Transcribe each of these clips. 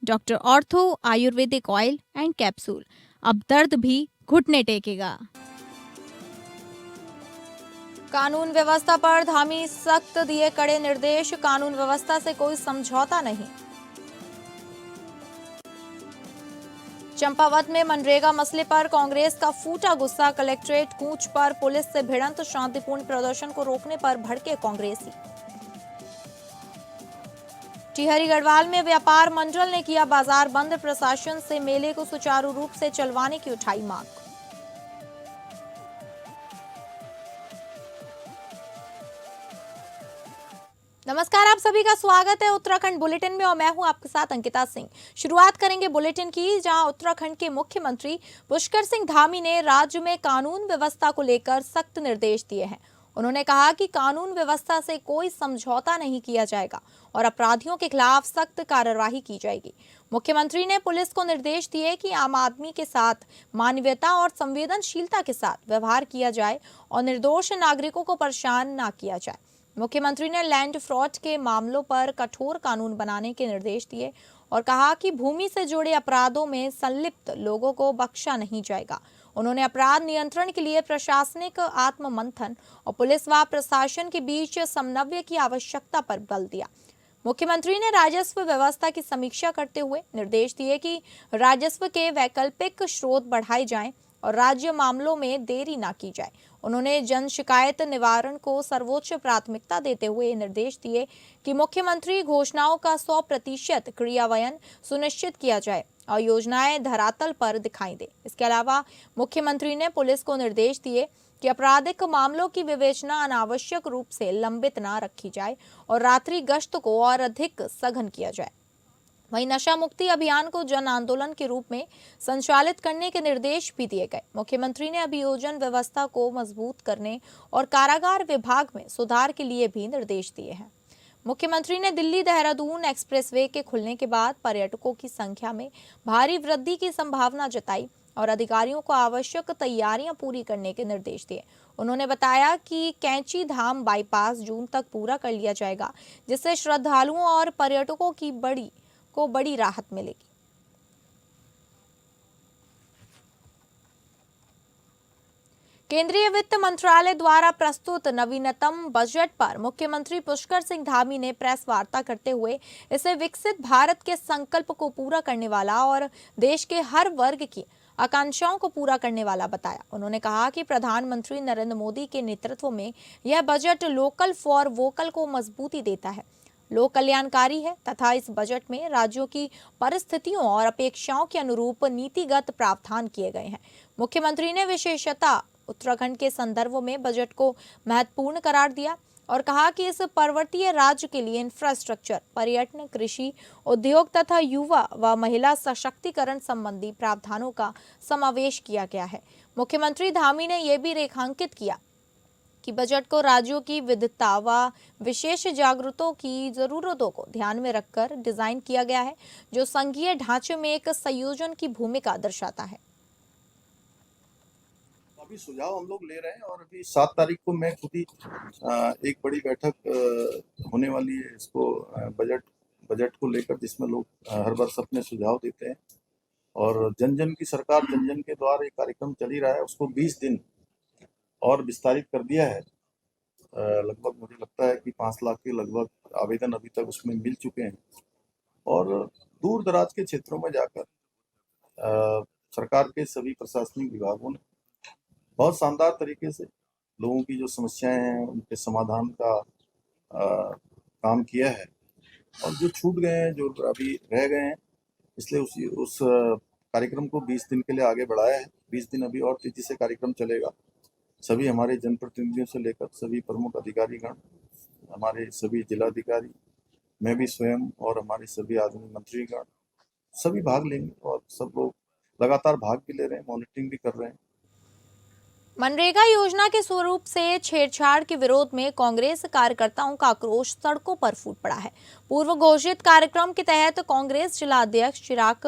Doctor ortho Ayurvedic oil and capsule, अब दर्द भी घुटने टेकेगा। कानून व्यवस्था पर धामी सख्त दिए कड़े निर्देश, कानून व्यवस्था से कोई समझौता नहीं। चंपावत में मनरेगा मसले पर कांग्रेस का फूटा गुस्सा, कलेक्ट्रेट कूच पर पुलिस से भिड़ंत, शांतिपूर्ण प्रदर्शन को रोकने पर भड़के कांग्रेसी। टिहरी गढ़वाल में व्यापार मंडल ने किया बाजार बंद, प्रशासन से मेले को सुचारू रूप से चलवाने की उठाई मांग। नमस्कार, आप सभी का स्वागत है उत्तराखंड बुलेटिन में और मैं हूं आपके साथ अंकिता सिंह। शुरुआत करेंगे बुलेटिन की, जहां उत्तराखंड के मुख्यमंत्री पुष्कर सिंह धामी ने राज्य में कानून व्यवस्था को लेकर सख्त निर्देश दिए हैं। उन्होंने कहा कि कानून व्यवस्था से कोई समझौता नहीं किया जाएगा और अपराधियों के खिलाफ सख्त कार्रवाई की जाएगी। मुख्यमंत्री ने पुलिस को निर्देश दिए कि आम आदमी के साथ मानवीयता और संवेदनशीलता के साथ व्यवहार किया जाए और निर्दोष नागरिकों को परेशान न किया जाए। मुख्यमंत्री ने लैंड फ्रॉड के मामलों पर कठोर कानून बनाने के निर्देश दिए और कहा कि भूमि से जुड़े अपराधों में संलिप्त लोगों को बख्शा नहीं जाएगा। उन्होंने अपराध नियंत्रण के लिए प्रशासनिक आत्म मंथन और पुलिस व प्रशासन के बीच समन्वय की आवश्यकता पर बल दिया। मुख्यमंत्री ने राजस्व व्यवस्था की समीक्षा करते हुए निर्देश दिए कि राजस्व के वैकल्पिक स्रोत बढ़ाए जाएं और राज्य मामलों में देरी न की जाए। उन्होंने जन शिकायत निवारण को सर्वोच्च प्राथमिकता देते हुए निर्देश दिए कि मुख्यमंत्री घोषणाओं का 100% क्रियान्वयन सुनिश्चित किया जाए और योजनाएं धरातल पर दिखाई दे। इसके अलावा मुख्यमंत्री ने पुलिस को निर्देश दिए कि आपराधिक मामलों की विवेचना अनावश्यक रूप से लंबित न रखी जाए और रात्रि गश्त को और अधिक सघन किया जाए। वहीं नशा मुक्ति अभियान को जन आंदोलन के रूप में संचालित करने के निर्देश भी दिए गए। मुख्यमंत्री ने अभियोजन व्यवस्था को मजबूत करने और कारागार विभाग में सुधार के लिए भी निर्देश दिए हैं। मुख्यमंत्री ने दिल्ली देहरादून एक्सप्रेसवे के खुलने के बाद पर्यटकों की संख्या में भारी वृद्धि की संभावना जताई और अधिकारियों को आवश्यक तैयारियां पूरी करने के निर्देश दिए। उन्होंने बताया कि कैंची धाम बाईपास जून तक पूरा कर लिया जाएगा, जिससे श्रद्धालुओं और पर्यटकों की बड़ी राहत मिलेगी। केंद्रीय वित्त मंत्रालय द्वारा प्रस्तुत नवीनतम बजट पर मुख्यमंत्री पुष्कर सिंह धामी ने प्रेस वार्ता करते हुए इसे विकसित भारत के संकल्प को पूरा करने वाला और देश के हर वर्ग की आकांक्षाओं को पूरा करने वाला बताया। उन्होंने कहा कि प्रधानमंत्री नरेंद्र मोदी के नेतृत्व में यह बजट लोकल फॉर वोकल को मजबूती देता है, लोक कल्याणकारी है तथा इस बजट में राज्यों की परिस्थितियों और अपेक्षाओं के अनुरूप नीतिगत प्रावधान किए गए हैं। मुख्यमंत्री ने विशेषतः उत्तराखंड के संदर्भ में बजट को महत्वपूर्ण करार दिया और कहा कि इस पर्वतीय राज्य के लिए इंफ्रास्ट्रक्चर, पर्यटन, कृषि, उद्योग तथा युवा व महिला सशक्तिकरण संबंधी प्रावधानों का समावेश किया गया है। मुख्यमंत्री धामी ने यह भी रेखांकित किया कि बजट को राज्यों की विविधता व विशेष जागरूकता की जरूरतों को ध्यान में रखकर डिजाइन किया गया है, जो संघीय ढांचे में एक संयोजन की भूमिका दर्शाता है। अभी सुझाव हम लोग ले रहे हैं और अभी 7 तारीख को मैं खुद ही एक बड़ी बैठक होने वाली है इसको बजट को लेकर, जिसमें लोग हर वर्ष अपने सुझाव देते हैं और जन जन की सरकार जन जन के द्वारा ये कार्यक्रम चल ही रहा है। उसको 20 दिन और विस्तारित कर दिया है। लगभग मुझे लगता है कि 5 लाख के लगभग आवेदन अभी तक उसमें मिल चुके हैं और दूर दराज के क्षेत्रों में जाकर सरकार के सभी प्रशासनिक विभागों ने बहुत शानदार तरीके से लोगों की जो समस्याएं हैं उनके समाधान का काम किया है और जो छूट गए हैं, जो अभी रह गए हैं, इसलिए उस कार्यक्रम को 20 दिन के लिए आगे बढ़ाया है। 20 दिन अभी और तेजी से कार्यक्रम चलेगा। सभी हमारे जनप्रतिनिधियों से लेकर सभी प्रमुख अधिकारीगण, हमारे सभी जिलाधिकारी, मैं भी स्वयं और हमारे सभी आदमी मंत्रीगण सभी भाग लेंगे और सब लोग लगातार भाग भी ले रहे हैं, मॉनिटरिंग भी कर रहे हैं। मनरेगा योजना के स्वरूप से छेड़छाड़ के विरोध में कांग्रेस कार्यकर्ताओं का आक्रोश सड़कों पर फूट पड़ा है। पूर्व घोषित कार्यक्रम के तहत कांग्रेस जिला अध्यक्ष चिराग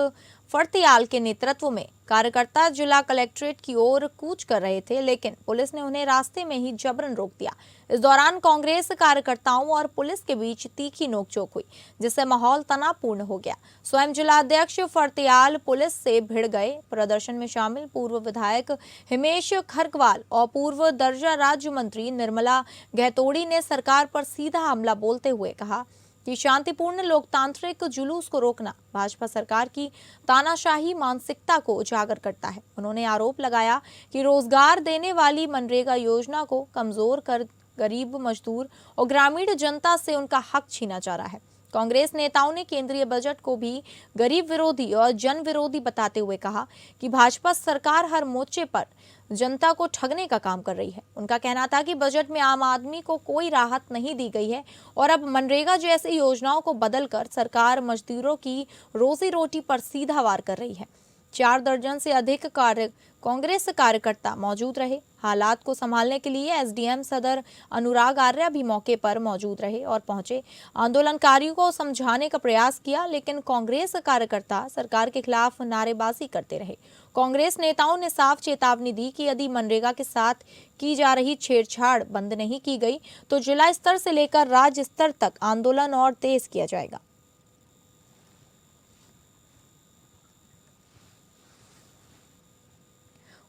फर्तियाल के नेतृत्व में कार्यकर्ता जिला कलेक्ट्रेट की ओर कूच कर रहे थे, लेकिन पुलिस ने उन्हें रास्ते में ही जबरन रोक दिया। इस दौरान कांग्रेस कार्यकर्ताओं और पुलिस के बीच तीखी नोकझोंक हुई, जिससे माहौल तनावपूर्ण हो गया। स्वयं जिलाध्यक्ष फर्तियाल पुलिस से भिड़ गए। प्रदर्शन में शामिल पूर्व विधायक हिमेश खरकवाल और पूर्व दर्जा राज्य मंत्री निर्मला गहतोड़ी ने सरकार पर सीधा हमला बोलते हुए कहा कि शांतिपूर्ण लोकतांत्रिक जुलूस को रोकना भाजपा सरकार की तानाशाही मानसिकता को उजागर करता है। उन्होंने आरोप लगाया कि रोजगार देने वाली मनरेगा योजना को कमजोर कर गरीब मजदूर और ग्रामीण जनता से उनका हक छीना जा रहा है। कांग्रेस नेताओं ने केंद्रीय बजट को भी गरीब विरोधी और जन विरोधी बताते हुए कहा कि भाजपा सरकार हर मोर्चे पर जनता को ठगने का काम कर रही है। उनका कहना था कि बजट में आम आदमी को कोई राहत नहीं दी गई है और अब मनरेगा जैसी योजनाओं को बदलकर सरकार मजदूरों की रोजी रोटी पर सीधा वार कर रही है। 4 दर्जन से अधिक कांग्रेस कार्यकर्ता मौजूद रहे। हालात को संभालने के लिए एसडीएम सदर अनुराग आर्या भी मौके पर मौजूद रहे और पहुंचे। आंदोलनकारियों को समझाने का प्रयास किया, लेकिन कांग्रेस कार्यकर्ता सरकार के खिलाफ नारेबाजी करते रहे। कांग्रेस नेताओं ने साफ चेतावनी दी कि यदि मनरेगा के साथ की जा रही छेड़छाड़ बंद नहीं की गई तो जिला स्तर से लेकर राज्य स्तर तक आंदोलन और तेज किया जाएगा।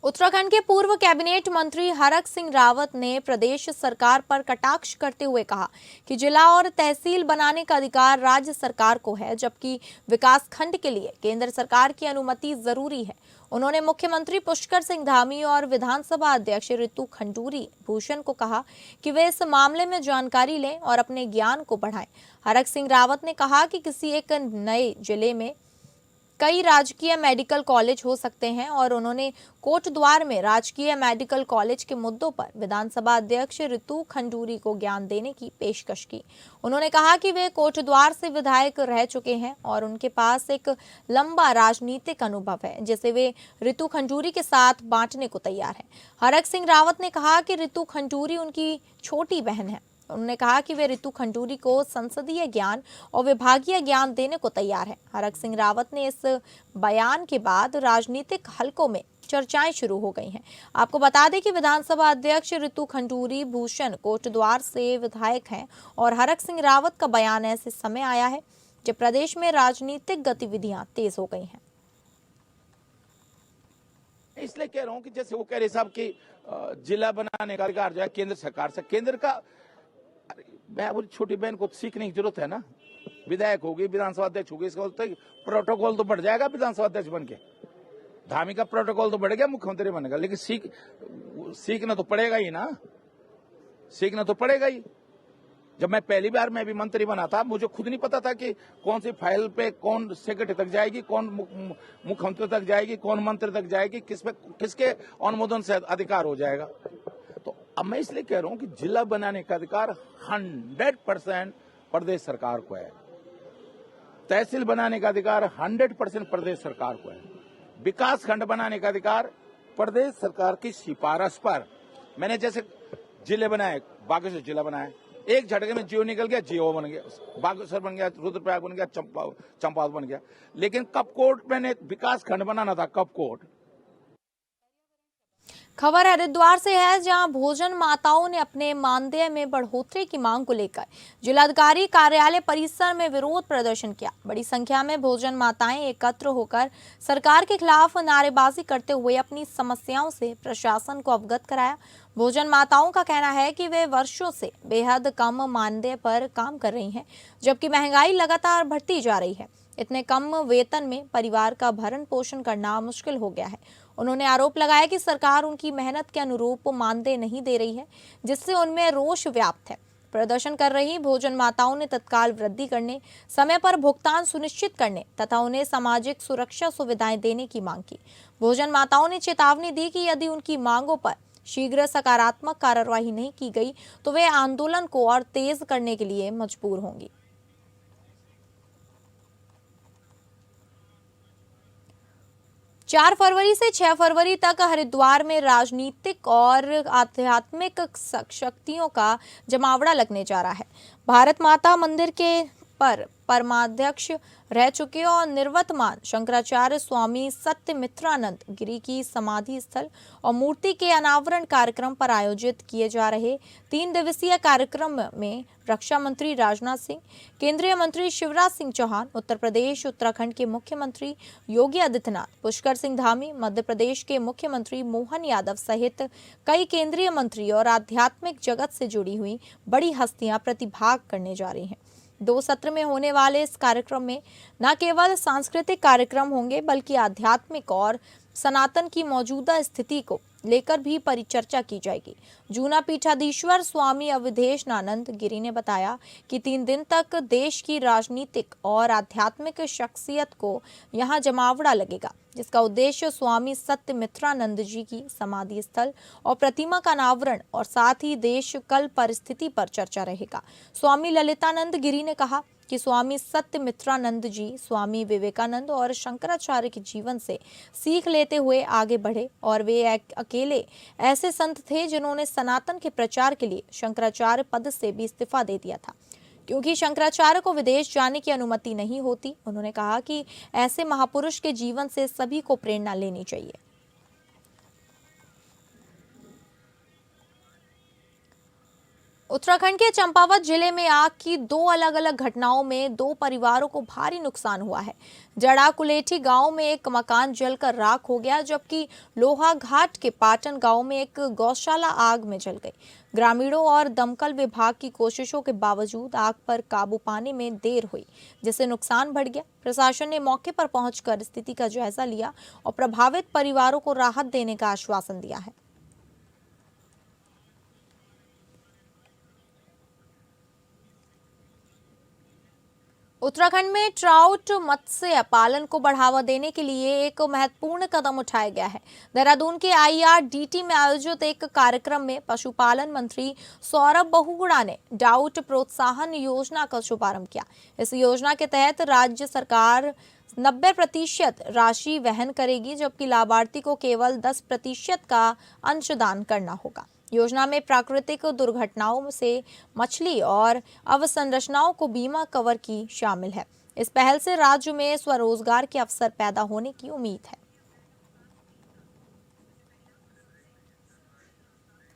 उत्तराखंड के पूर्व कैबिनेट मंत्री हरक सिंह रावत ने प्रदेश सरकार पर कटाक्ष करते हुए कहा कि जिला और तहसील बनाने का अधिकार राज्य सरकार को है, जबकि विकास खंड के लिए केंद्र सरकार की अनुमति जरूरी है। उन्होंने मुख्यमंत्री पुष्कर सिंह धामी और विधानसभा अध्यक्ष ऋतु खंडूरी भूषण को कहा कि वे इस मामले में जानकारी लें और अपने ज्ञान को बढ़ाएं। हरक सिंह रावत ने कहा कि किसी एक नए जिले में कई राजकीय मेडिकल कॉलेज हो सकते हैं और उन्होंने कोटद्वार में राजकीय मेडिकल कॉलेज के मुद्दों पर विधानसभा अध्यक्ष ऋतु खंडूरी को ज्ञान देने की पेशकश की। उन्होंने कहा कि वे कोटद्वार से विधायक रह चुके हैं और उनके पास एक लंबा राजनीतिक अनुभव है, जिसे वे ऋतु खंडूरी के साथ बांटने को तैयार हैं। हरक सिंह रावत ने कहा कि ऋतु खंडूरी उनकी छोटी बहन है। उन्होंने कहा कि वे ऋतु खंडूरी को संसदीय ज्ञान और विभागीय ज्ञान देने को तैयार है। हरक सिंह रावत ने इस बयान के बाद राजनीतिक हलकों में चर्चाएं शुरू हो गई हैं। आपको बता दें कि विधानसभा अध्यक्ष ऋतु खंडूरी भूषण कोटद्वार से विधायक हैं और हरक सिंह रावत का बयान ऐसे समय आया है जब प्रदेश में राजनीतिक गतिविधियां तेज हो गई हैं। इसलिए कह रहा हूं कि जैसे वो कह रहे साहब कि जिला बनाने का अधिकार जो है केंद्र सरकार से, केंद्र का मैं बोली छोटी बहन को सीखने की जरूरत है ना। विधायक होगी, विधानसभा अध्यक्ष होगी, इसका तो प्रोटोकॉल तो बढ़ जाएगा विधानसभा अध्यक्ष बन के। धामी का प्रोटोकॉल तो बढ़ गया, मुख्यमंत्री बनेगा, लेकिन सीखना तो पड़ेगा ही ना, सीखना तो पड़ेगा ही। जब मैं पहली बार मैं भी मंत्री बना था, मुझे खुद नहीं पता था कि कौन सी फाइल पे कौन सेक्रेटरी तक जाएगी, कौन मुख्यमंत्री तक जाएगी, कौन मंत्री तक जाएगी, किसके अनुमोदन से अधिकार हो जाएगा। तो अब मैं इसलिए कह रहा हूं कि जिला बनाने का अधिकार 100% प्रदेश सरकार को है। तहसील बनाने का अधिकार 100% प्रदेश सरकार को है। विकास खंड बनाने का अधिकार प्रदेश सरकार की सिफारिश पर। मैंने जैसे जिले बनाए, बागेश्वर जिला बनाया, एक झटके में जियो निकल गया, जियो बन गया, बागेश्वर बन गया, रुद्रप्रयाग बन गया, चंपावत बन गया। लेकिन कपकोट मैंने विकास खंड बनाना था, कपकोट। खबर हरिद्वार से है, जहां भोजन माताओं ने अपने मानदेय में बढ़ोतरी की मांग को लेकर जिलाधिकारी कार्यालय परिसर में विरोध प्रदर्शन किया। बड़ी संख्या में भोजन माताएं एकत्र होकर सरकार के खिलाफ नारेबाजी करते हुए अपनी समस्याओं से प्रशासन को अवगत कराया। भोजन माताओं का कहना है कि वे वर्षों से बेहद कम मानदेय पर काम कर रही हैं, जबकि महंगाई लगातार बढ़ती जा रही है। इतने कम वेतन में परिवार का भरण पोषण करना मुश्किल हो गया है। उन्होंने आरोप लगाया कि सरकार उनकी मेहनत के अनुरूप मानदेय नहीं दे रही है, जिससे उनमें रोष व्याप्त है। प्रदर्शन कर रही भोजन माताओं ने तत्काल वृद्धि करने, समय पर भुगतान सुनिश्चित करने तथा उन्हें सामाजिक सुरक्षा सुविधाएं देने की मांग की। भोजन माताओं ने चेतावनी दी कि यदि उनकी मांगों पर शीघ्र सकारात्मक कार्रवाई नहीं की गई तो वे आंदोलन को और तेज करने के लिए मजबूर होंगी। चार फरवरी से 6 फरवरी तक हरिद्वार में राजनीतिक और आध्यात्मिक शक्तियों का जमावड़ा लगने जा रहा है। भारत माता मंदिर के पर परमाध्यक्ष रह चुके और निर्वतमान शंकराचार्य स्वामी सत्यमित्रानंद गिरी की समाधि स्थल और मूर्ति के अनावरण कार्यक्रम पर आयोजित किए जा रहे 3 दिवसीय कार्यक्रम में रक्षा मंत्री राजनाथ सिंह, केंद्रीय मंत्री शिवराज सिंह चौहान, उत्तर प्रदेश उत्तराखंड के मुख्यमंत्री योगी आदित्यनाथ, पुष्कर सिंह धामी, मध्य प्रदेश के मुख्यमंत्री मोहन यादव सहित कई केंद्रीय मंत्री और आध्यात्मिक जगत से जुड़ी हुई बड़ी हस्तियां प्रतिभाग करने जा रही हैं। 2 सत्र में होने वाले इस कार्यक्रम में न केवल सांस्कृतिक कार्यक्रम होंगे बल्कि आध्यात्मिक और सनातन की मौजूदा स्थिति को लेकर भी परिचर्चा की जाएगी। जूना पीठाधीश्वर स्वामी अवधेशानंद गिरी ने बताया कि 3 दिन तक देश की राजनीतिक और आध्यात्मिक शख्सियत को यहां जमावड़ा लगेगा, जिसका उद्देश्य स्वामी सत्यमित्रानंद जी की समाधि स्थल और प्रतिमा का अनावरण और साथ ही देश कल परिस्थिति पर चर्चा रहेगा। स्वामी ललितानंद गिरी ने कहा कि स्वामी सत्यमित्रानंद जी स्वामी विवेकानंद और शंकराचार्य के जीवन से सीख लेते हुए आगे बढ़े और वे अकेले ऐसे संत थे जिन्होंने सनातन के प्रचार के लिए शंकराचार्य पद से भी इस्तीफा दे दिया था, क्योंकि शंकराचार्य को विदेश जाने की अनुमति नहीं होती। उन्होंने कहा कि ऐसे महापुरुष के जीवन से सभी को प्रेरणा लेनी चाहिए। उत्तराखंड के चंपावत जिले में आग की 2 अलग-अलग घटनाओं में 2 परिवारों को भारी नुकसान हुआ है। जड़ा कुलेठी गांव में एक मकान जलकर राख हो गया, जबकि लोहा घाट के पाटन गांव में एक गौशाला आग में जल गई। ग्रामीणों और दमकल विभाग की कोशिशों के बावजूद आग पर काबू पाने में देर हुई, जिससे नुकसान बढ़ गया। प्रशासन ने मौके पर पहुंचकर स्थिति का जायजा लिया और प्रभावित परिवारों को राहत देने का आश्वासन दिया है। उत्तराखंड में ट्राउट मत्स्य पालन को बढ़ावा देने के लिए एक महत्वपूर्ण कदम उठाया गया है। देहरादून के IRDT में आयोजित एक कार्यक्रम में पशुपालन मंत्री सौरभ बहुगुणा ने ट्राउट प्रोत्साहन योजना का शुभारंभ किया। इस योजना के तहत राज्य सरकार 90% राशि वहन करेगी, जबकि लाभार्थी को केवल 10% का अंशदान करना होगा। योजना में प्राकृतिक दुर्घटनाओं से मछली और अवसंरचनाओं को बीमा कवर की शामिल है। इस पहल से राज्य में स्वरोजगार के अवसर पैदा होने की उम्मीद है।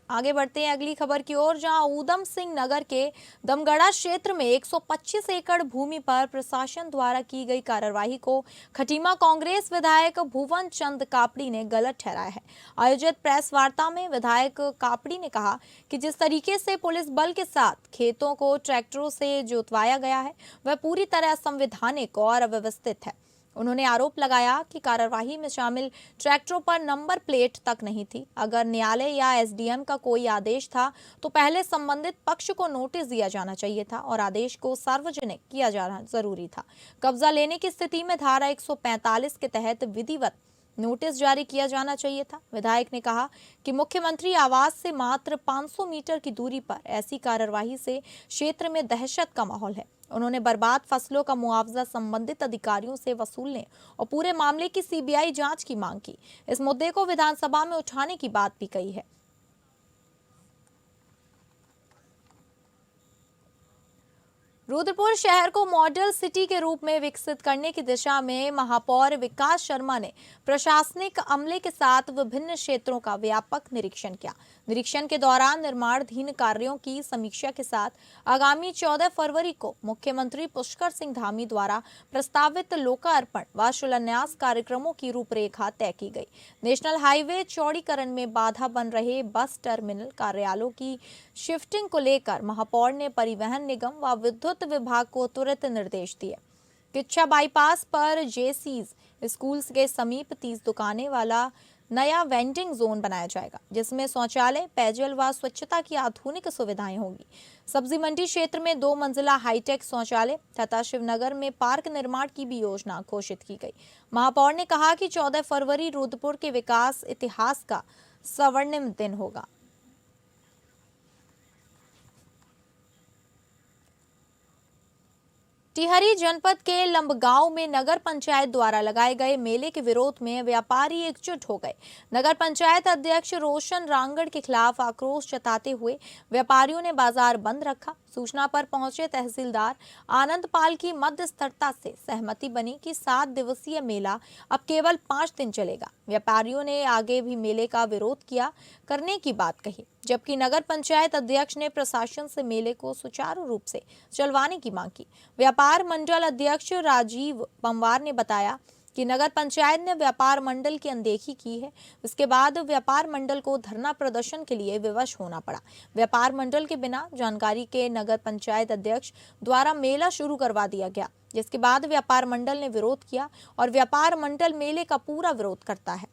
आगे बढ़ते हैं अगली खबर की ओर, जहां ऊधम सिंह नगर के दमगढ़ा क्षेत्र में 125 एकड़ भूमि पर प्रशासन द्वारा की गई कार्रवाई को खटीमा कांग्रेस विधायक भुवन चंद कापड़ी ने गलत ठहराया है। आयोजित प्रेस वार्ता में विधायक कापड़ी ने कहा कि जिस तरीके से पुलिस बल के साथ खेतों को ट्रैक्टरों से जोतवाया गया है, वह पूरी तरह असंवैधानिक और अव्यवस्थित है। उन्होंने आरोप लगाया कि कार्यवाही में शामिल ट्रैक्टरों पर नंबर प्लेट तक नहीं थी। अगर न्यायालय या SDM का कोई आदेश था तो पहले संबंधित पक्ष को नोटिस दिया जाना चाहिए था और आदेश को सार्वजनिक किया जाना जरूरी था। कब्जा लेने की स्थिति में धारा 145 के तहत विधिवत नोटिस जारी किया जाना चाहिए था। विधायक ने कहा कि मुख्यमंत्री आवास से मात्र 500 मीटर की दूरी पर ऐसी कार्यवाही से क्षेत्र में दहशत का माहौल है। उन्होंने बर्बाद फसलों का मुआवजा संबंधित अधिकारियों से वसूलने और पूरे मामले की CBI जांच की मांग की। इस मुद्दे को विधानसभा में उठाने की बात भी कही है। रुद्रपुर शहर को मॉडल सिटी के रूप में विकसित करने की दिशा में महापौर विकास शर्मा ने प्रशासनिक अमले के साथ विभिन्न क्षेत्रों का व्यापक निरीक्षण किया। निरीक्षण के दौरान निर्माणाधीन कार्यों की समीक्षा के साथ आगामी 14 फरवरी को मुख्यमंत्री पुष्कर सिंह धामी द्वारा प्रस्तावित लोकार्पण व शिलान्यास कार्यक्रमों की रूपरेखा तय की गई। नेशनल हाईवे चौड़ीकरण में बाधा बन रहे बस टर्मिनल कार्यालयों की शिफ्टिंग को लेकर महापौर ने परिवहन निगम व विद्युत विभाग को तुरंत निर्देश दिए। किच्छा बाईपास पर जेसीज स्कूल के समीप 30 दुकानें वाला नया वेंडिंग जोन बनाया जाएगा, जिसमें शौचालय, पेयजल व स्वच्छता की आधुनिक सुविधाएं होंगी। सब्जी मंडी क्षेत्र में 2 मंजिला हाईटेक शौचालय तथा शिवनगर में पार्क निर्माण की भी योजना घोषित की गई। महापौर ने कहा कि 14 फरवरी रुद्रपुर के विकास इतिहास का स्वर्णिम दिन होगा। टिहरी जनपद के लंबगांव में नगर पंचायत द्वारा लगाए गए मेले के विरोध में व्यापारी एकजुट हो गए। नगर पंचायत अध्यक्ष रोशन रांगड़ के खिलाफ आक्रोश जताते हुए व्यापारियों ने बाजार बंद रखा। सूचना पर पहुंचे तहसीलदार आनंद पाल की मध्यस्थता से सहमति बनी कि 7 दिवसीय मेला अब केवल 5 दिन चलेगा। व्यापारियों ने आगे भी मेले का विरोध किया करने की बात कही, जबकि नगर पंचायत अध्यक्ष ने प्रशासन से मेले को सुचारू रूप से चलवाने की मांग की। व्यापार मंडल अध्यक्ष राजीव पंवार ने बताया कि नगर पंचायत ने व्यापार मंडल की अनदेखी की है। इसके बाद व्यापार मंडल को धरना प्रदर्शन के लिए विवश होना पड़ा। व्यापार मंडल के बिना जानकारी के नगर पंचायत अध्यक्ष द्वारा मेला शुरू करवा दिया गया, जिसके बाद व्यापार मंडल ने विरोध किया और व्यापार मंडल मेले का पूरा विरोध करता है।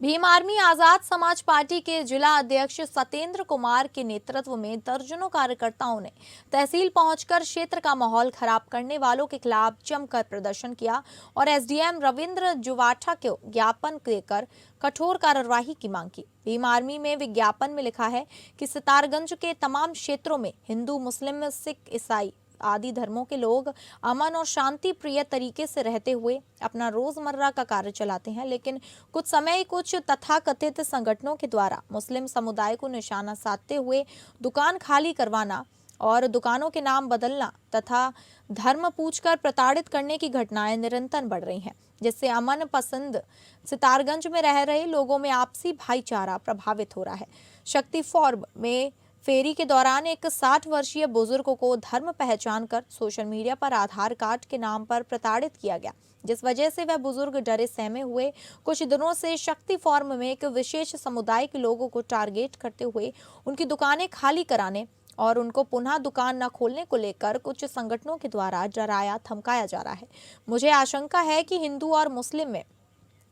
भीम आर्मी आजाद समाज पार्टी के जिला अध्यक्ष सत्येंद्र कुमार के नेतृत्व में दर्जनों कार्यकर्ताओं ने तहसील पहुंचकर क्षेत्र का माहौल खराब करने वालों के खिलाफ जमकर प्रदर्शन किया और एसडीएम रविंद्र जुवाठा को ज्ञापन देकर कठोर कार्यवाही की मांग की। भीम आर्मी में विज्ञापन में लिखा है कि सितारगंज के तमाम क्षेत्रों में हिंदू, मुस्लिम, सिख, ईसाई आदि धर्मों के लोग अमन और शांति प्रिय तरीके से रहते हुए अपना रोजमर्रा का कार्य चलाते हैं, लेकिन कुछ समय कुछ तथाकथित संगठनों के द्वारा मुस्लिम समुदाय को निशाना साधते हुए दुकान खाली करवाना और दुकानों के नाम बदलना तथा धर्म पूछकर प्रताड़ित करने की घटनाएं निरंतर बढ़ रही हैं, जिससे अमन पसंद सितारगंज में रह रहे लोगों में आपसी भाईचारा प्रभावित हो रहा है। शक्ति फॉर्म में फेरी के दौरान एक 60 वर्षीय बुजुर्ग को धर्म पहचान कर सोशल मीडिया पर आधार कार्ड के नाम पर प्रताड़ित किया गया, जिस वजह से वह बुजुर्ग डरे सहमे हुए कुछ दिनों से शक्ति फॉर्म में एक विशेष समुदाय के लोगों को टारगेट करते हुए उनकी दुकानें खाली कराने और उनको पुनः दुकान न खोलने को लेकर कुछ संगठनों के द्वारा डराया धमकाया जा रहा है। मुझे आशंका है कि हिंदू और मुस्लिम में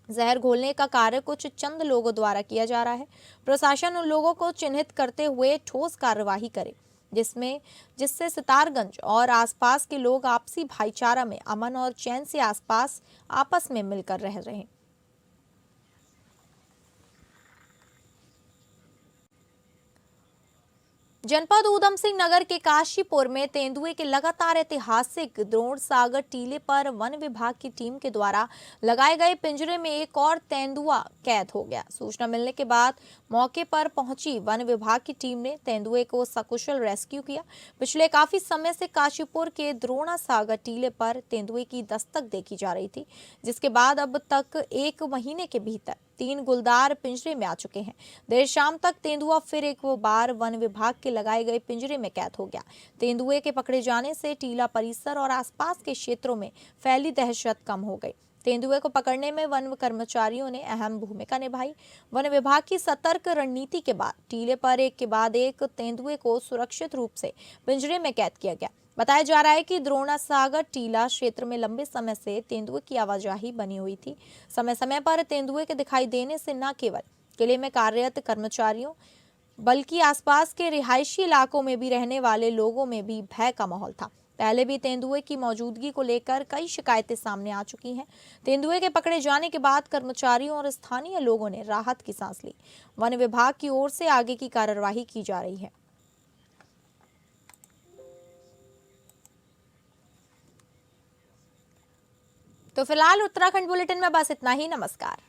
जहर घोलने का कार्य कुछ चंद लोगों द्वारा किया जा रहा है। प्रशासन उन लोगों को चिन्हित करते हुए ठोस कार्यवाही करे जिससे सितारगंज और आसपास के लोग आपसी भाईचारा में अमन और चैन से आपस में मिलकर रह रहे हैं। जनपद ऊधम सिंह नगर के काशीपुर में तेंदुए के लगातार ऐतिहासिक द्रोण सागर टीले पर वन विभाग की टीम के द्वारा लगाए गए पिंजरे में एक और तेंदुआ कैद हो गया। सूचना मिलने के बाद मौके पर पहुंची वन विभाग की टीम ने तेंदुए को सकुशल रेस्क्यू किया। पिछले काफी समय से काशीपुर के द्रोणा सागर टीले पर तेंदुए की दस्तक देखी जा रही थी, जिसके बाद अब तक 1 महीने के भीतर 3 गुलदार पिंजरे में आ चुके हैं। देर शाम तक तेंदुआ फिर एक बार वन विभाग के लगाए गए पिंजरे में कैद हो गया। तेंदुए के पकड़े जाने से टीला परिसर और आसपास के क्षेत्रों में फैली दहशत कम हो गई। तेंदुए को पकड़ने में वन कर्मचारियों ने अहम भूमिका निभाई। वन विभाग की सतर्क रणनीति के बाद टीले पर एक के बाद एक तेंदुए को सुरक्षित रूप से पिंजरे में कैद किया गया। बताया जा रहा है कि द्रोणा सागर टीला क्षेत्र में लंबे समय से तेंदुए की आवाजाही बनी हुई थी। समय समय पर तेंदुए के दिखाई देने से न केवल किले में कार्यरत कर्मचारियों बल्कि आसपास के रिहायशी इलाकों में भी रहने वाले लोगों में भी भय का माहौल था। पहले भी तेंदुए की मौजूदगी को लेकर कई शिकायतें सामने आ चुकी हैं। तेंदुए के पकड़े जाने के बाद कर्मचारियों और स्थानीय लोगों ने राहत की सांस ली। वन विभाग की ओर से आगे की कार्यवाही की जा रही है। तो फिलहाल उत्तराखंड बुलेटिन में बस इतना ही। नमस्कार।